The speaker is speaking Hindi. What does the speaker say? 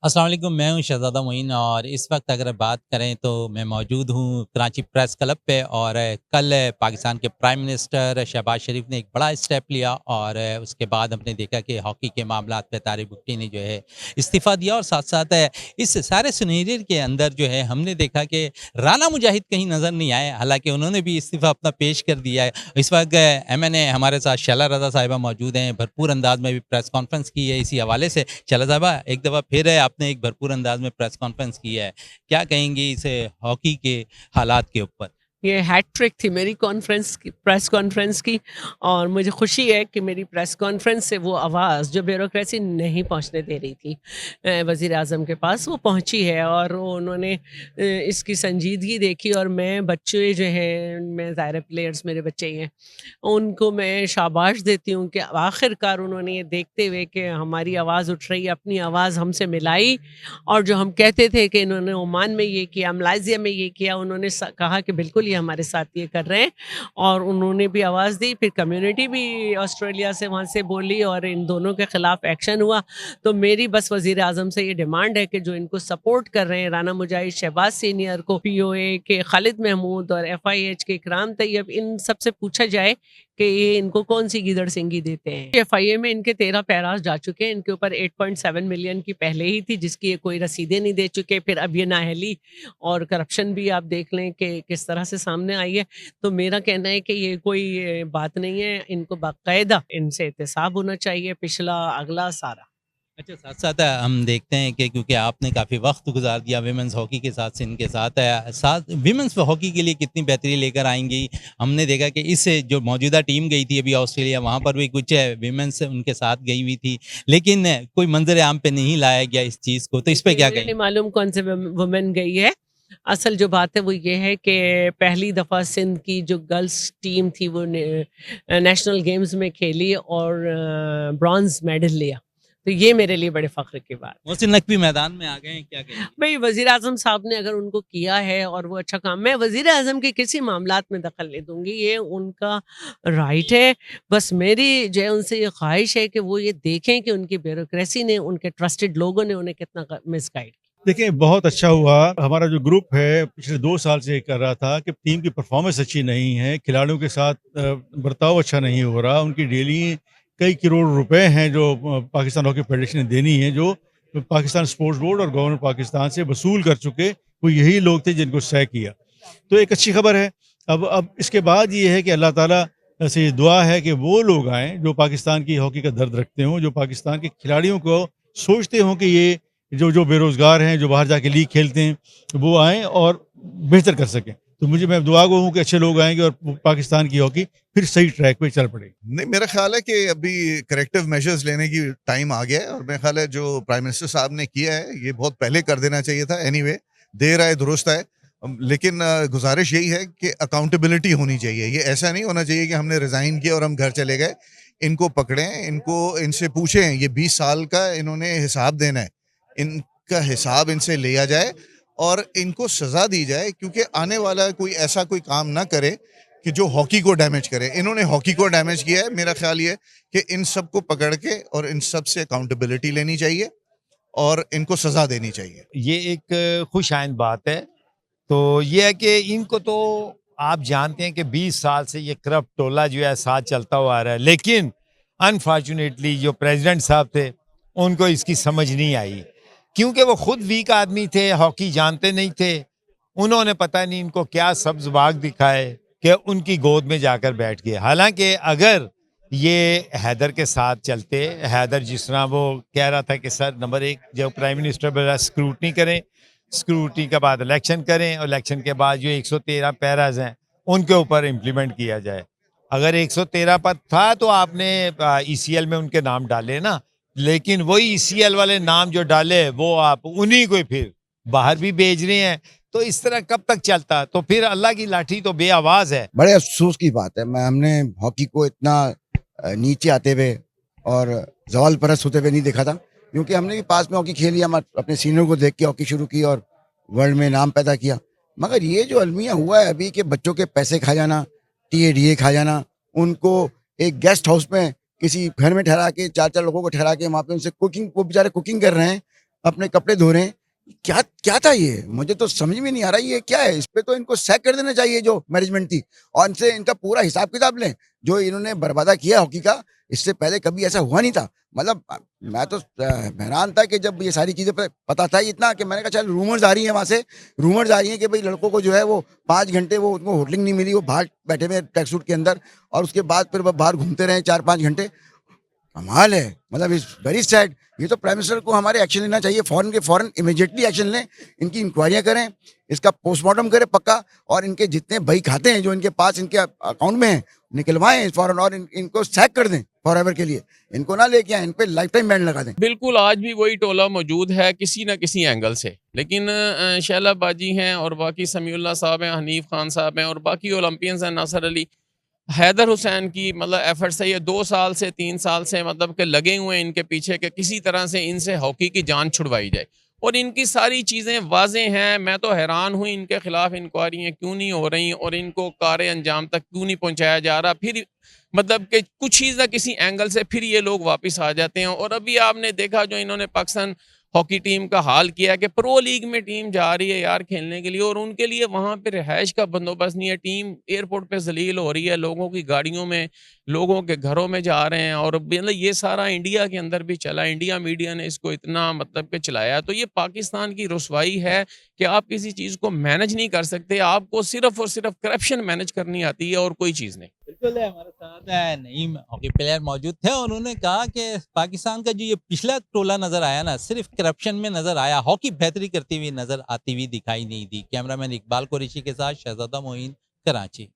अस्सलाम वालेकुम, मैं हूँ शहज़ादा मोइन और इस वक्त अगर बात करें तो मैं मौजूद हूँ कराची प्रेस क्लब पे और कल पाकिस्तान के प्राइम मिनिस्टर शहबाज शरीफ ने एक बड़ा स्टेप लिया और उसके बाद हमने देखा कि हॉकी के मामलात पे तारिक भुट्टी ने जो है इस्तीफ़ा दिया और साथ-साथ इस सारे सिनेरियो के अंदर जो है हमने देखा कि राना मुजाहिद कहीं नज़र नहीं आए, हालाँकि उन्होंने भी इस्तीफ़ा अपना पेश कर दिया है। इस वक्त एमएनए हमारे साथ शैला रज़ा साहिबा मौजूद हैं, भरपूर अंदाज में भी प्रेस कॉन्फ्रेंस की है इसी हवाले से। शैला साहिबा, एक दफ़ा फिर आपने एक भरपूर अंदाज में प्रेस कॉन्फ्रेंस की है। क्या कहेंगी इस हॉकी के हालात के ऊपर? ये हैट्रिक थी मेरी कॉन्फ्रेंस की, प्रेस कॉन्फ्रेंस की। और मुझे खुशी है कि मेरी प्रेस कॉन्फ्रेंस से वो आवाज़ जो ब्यूरोक्रेसी नहीं पहुंचने दे रही थी वज़ीर आज़म के पास, वो पहुंची है। और उन्होंने इसकी संजीदगी देखी। और मैं बच्चे जो हैं, मैं ज़ाहिर है प्लेयर्स मेरे बच्चे ही हैं, उनको मैं शाबाश देती हूँ कि आखिरकार उन्होंने ये देखते हुए कि हमारी आवाज़ उठ रही है, अपनी आवाज़ हमसे मिलाई। और जो हम कहते थे कि इन्होंने ओमान में ये किया, मलाइज़िया में ये किया, उन्होंने कहा कि बिल्कुल ये हमारे साथ ये कर रहे हैं। और उन्होंने भी आवाज़ दी, फिर कम्युनिटी भी ऑस्ट्रेलिया से वहाँ से बोली और इन दोनों के ख़िलाफ़ एक्शन हुआ। तो मेरी बस वज़ीर आज़म से ये डिमांड है कि जो इनको सपोर्ट कर रहे हैं, राना मुजाहिद, शहबाज सीनियर को, पीओए के खालिद महमूद और एफआईएच के इकराम तैयब, इन सबसे पूछा जाए कि ये इनको कौन सी गीदड़ सिंगी देते हैं। एफआईए में इनके 13 पैराज जा चुके हैं। इनके ऊपर 8.7 मिलियन की पहले ही थी, जिसकी ये कोई रसीदें नहीं दे चुके। फिर अब ये नाअहली और करप्शन भी आप देख लें कि किस तरह से सामने आई है। तो मेरा कहना है कि ये कोई बात नहीं है, इनको बाकायदा इनसे एहतसाब होना चाहिए, पिछला अगला सारा। अच्छा, साथ-साथ हम देखते हैं कि क्योंकि आपने काफ़ी वक़्त गुज़ार दिया विमेंस हॉकी के साथ सिंध के साथ साथ विमेंस हॉकी के लिए कितनी बेहतरी लेकर आएँगी? हमने देखा कि इस जो मौजूदा टीम गई थी अभी ऑस्ट्रेलिया, वहाँ पर भी कुछ विमेंस उनके साथ गई हुई थी, लेकिन कोई मंज़र आम पे नहीं लाया गया इस चीज़ को, तो इस पे देखिए, क्या मुझे नहीं कहेंगी? मालूम कौन से वुमेन गई है। असल जो बात है वो ये है कि पहली दफ़ा सिंध की जो गर्ल्स टीम थी वो नेशनल गेम्स में खेली और ब्रॉन्ज़ मेडल लिया। तो ये मेरे लिए बड़े फ़ख्र की बात है। मोहसिन नकवी मैदान में आ गए हैं, क्या कहेंगी? भई वज़ीर आज़म साहब ने अगर उनको किया है और वो अच्छा काम, मैं वज़ीर आज़म के किसी मामलात में दखल नहीं दूँगी, ये उनका राइट है। बस मेरी जो है उनसे ये ख़्वाहिश है कि वो ये देखें कि उनकी ब्यूरोक्रेसी ने, उनके ट्रस्टेड लोगों ने उन्हें कितना मिसगाइड किया। देखिए, बहुत अच्छा हुआ। हमारा जो ग्रुप है पिछले 2 साल से ये कर रहा था कि टीम की परफ़ॉर्मेंस अच्छी नहीं है, खिलाड़ियों के साथ बर्ताव अच्छा नहीं हो रहा। उनकी डेली कई करोड़ रुपए हैं जो पाकिस्तान हॉकी फेडरेशन ने देनी है, जो पाकिस्तान स्पोर्ट्स बोर्ड और गवर्नमेंट पाकिस्तान से वसूल कर चुके, वो यही लोग थे जिनको सह किया। तो एक अच्छी खबर है। अब इसके बाद ये है कि अल्लाह ताला से दुआ है कि वो लोग आएँ जो पाकिस्तान की हॉकी का दर्द रखते हों, जो पाकिस्तान के खिलाड़ियों को सोचते हों कि ये जो जो बेरोज़गार हैं, जो बाहर जाके लीग खेलते हैं, वो आएँ और बेहतर कर सकें। तो मैं दुआ गो हूँ कि अच्छे लोग आएँगे और पाकिस्तान की हॉकी फिर सही ट्रैक पे चल पड़ेगी। नहीं, मेरा ख़्याल है कि अभी करेक्टिव मेजर्स लेने की टाइम आ गया है और मेरा ख़्याल है जो प्राइम मिनिस्टर साहब ने किया है, ये बहुत पहले कर देना चाहिए था। एनीवे, देर आए दुरुस्त आए। लेकिन गुज़ारिश यही है कि अकाउंटेबिलिटी होनी चाहिए। ये ऐसा नहीं होना चाहिए कि हमने रिज़ाइन किया और हम घर चले गए। इनको पकड़ें, इनसे पूछें, ये 20 साल का इन्होंने हिसाब देना है। इनका हिसाब इनसे लिया जाए और इनको सज़ा दी जाए, क्योंकि आने वाला कोई ऐसा कोई काम ना करे कि जो हॉकी को डैमेज करे। इन्होंने हॉकी को डैमेज किया है। मेरा ख्याल ये है कि इन सबको पकड़ के और इन सब से अकाउंटेबिलिटी लेनी चाहिए और इनको सज़ा देनी चाहिए। ये एक खुश आइंद बात है। तो ये है कि इनको तो आप जानते हैं कि 20 साल से ये करप्ट टोला जो है साथ चलता हुआ आ रहा है, लेकिन अनफॉर्चुनेटली जो प्रेसिडेंट साहब थे उनको इसकी समझ नहीं आई, क्योंकि वो खुद वीक आदमी थे, हॉकी जानते नहीं थे। उन्होंने पता नहीं इनको क्या सब्ज बाग दिखाए कि उनकी गोद में जाकर बैठ गए। हालांकि अगर ये हैदर के साथ चलते, हैदर जिस तरह वो कह रहा था कि सर नंबर 1 जो प्राइम मिनिस्टर बड़ा स्क्रूटनी करें, स्क्रूटनी के बाद इलेक्शन करें और इलेक्शन के बाद जो 113 पैराज हैं उनके ऊपर इम्प्लीमेंट किया जाए। अगर 113 पद था तो आपने ईसीएल में उनके नाम डाले ना, लेकिन वही ईसीएल वाले नाम जो डाले वो आप उन्हीं को फिर बाहर भी भेज रहे हैं। तो इस तरह कब तक चलता? तो फिर अल्लाह की लाठी तो बेआवाज है। बड़े अफसोस की बात है। हमने हॉकी को इतना नीचे आते हुए और ज़वाल परस्त होते हुए नहीं देखा था, क्योंकि हमने भी पास में हॉकी खेली, हम अपने सीनियर को देख के हॉकी शुरू की और वर्ल्ड में नाम पैदा किया। मगर ये जो अलमिया हुआ है अभी, के बच्चों के पैसे खा जाना, टीएडीए खा जाना, उनको एक गेस्ट हाउस में किसी घर में ठहरा के 4-4 लोगों को ठहरा के वहाँ पे उनसे कुकिंग, वो बेचारे कुकिंग कर रहे हैं अपने कपड़े धो रहे हैं। क्या क्या था ये? मुझे तो समझ में नहीं आ रहा ये क्या है? इस पे तो इनको सैक कर देना चाहिए जो मैनेजमेंट थी, और इनसे इनका पूरा हिसाब किताब लें। जो इन्होंने बर्बादा किया हॉकी का, इससे पहले कभी ऐसा हुआ नहीं था। मतलब मैं तो हैरान था कि जब ये सारी चीजें पता था इतना, कि मैंने कहा चल रूमर्स आ रही है वहां से, रूमर्स आ रही है कि भाई लड़कों को जो है वो 5 घंटे वो उनको होटलिंग नहीं मिली, वो बाहर बैठे हुए ट्रैक सूट के अंदर, और उसके बाद फिर वो बाहर घूमते रहे 4-5 घंटे। कमाल है, मतलब इज वेरी सैड। ये तो प्राइम मिनिस्टर को हमारे एक्शन लेना चाहिए, फौरन के फौरन इमीडिएटली एक्शन लें, इनकी इंक्वायरियां करें, इसका पोस्टमार्टम करें पक्का, और इनके जितने बही खाते हैं जो इनके पास इनके अकाउंट में हैं निकलवाएं फौरन, और इनको सैक कर दें फॉर एवर के लिए। इनको ना लेके आए, इन पे लाइफ टाइम बैन लगा दें। बिल्कुल, आज भी वही टोला मौजूद है किसी न किसी एंगल से, लेकिन शैला बाजी हैं और बाकी समीउल्लाह साहब हैं, हनीफ खान साहब हैं और बाकी ओलंपियंस हैं, नासिर अली, हैदर हुसैन की मतलब एफर्ट से ये 2 साल से 3 साल से मतलब कि लगे हुए हैं इनके पीछे कि किसी तरह से इनसे हॉकी की जान छुड़वाई जाए, और इनकी सारी चीज़ें वाज़ेह हैं। मैं तो हैरान हुई इनके खिलाफ इंक्वायरियाँ क्यों नहीं हो रही और इनको कार अंजाम तक क्यों नहीं पहुंचाया जा रहा। फिर मतलब कि कुछ चीज़ ना किसी एंगल से फिर ये लोग वापस आ जाते हैं। और अभी आपने देखा जो इन्होंने पाकिस्तान हॉकी टीम का हाल किया है कि प्रो लीग में टीम जा रही है यार खेलने के लिए, और उनके लिए वहाँ पे रिहाइश का बंदोबस्त नहीं है। टीम एयरपोर्ट पे जलील हो रही है, लोगों की गाड़ियों में, लोगों के घरों में जा रहे हैं, और मतलब ये सारा इंडिया के अंदर भी चला। इंडिया मीडिया ने इसको इतना मतलब कि चलाया। तो ये पाकिस्तान की रुसवाई है कि आप किसी चीज़ को मैनेज नहीं कर सकते, आपको सिर्फ और सिर्फ करप्शन मैनेज करनी आती है और कोई चीज़ नहीं। बिल्कुल हमारे साथ नईम हॉकी प्लेयर मौजूद थे, और उन्होंने कहा कि पाकिस्तान का जो ये पिछला टोला नजर आया ना, सिर्फ करप्शन में नजर आया, हॉकी बेहतरी करती हुई नजर आती हुई दिखाई नहीं दी। कैमरामैन इकबाल कुरैशी के साथ शहजादा मोइन, कराची।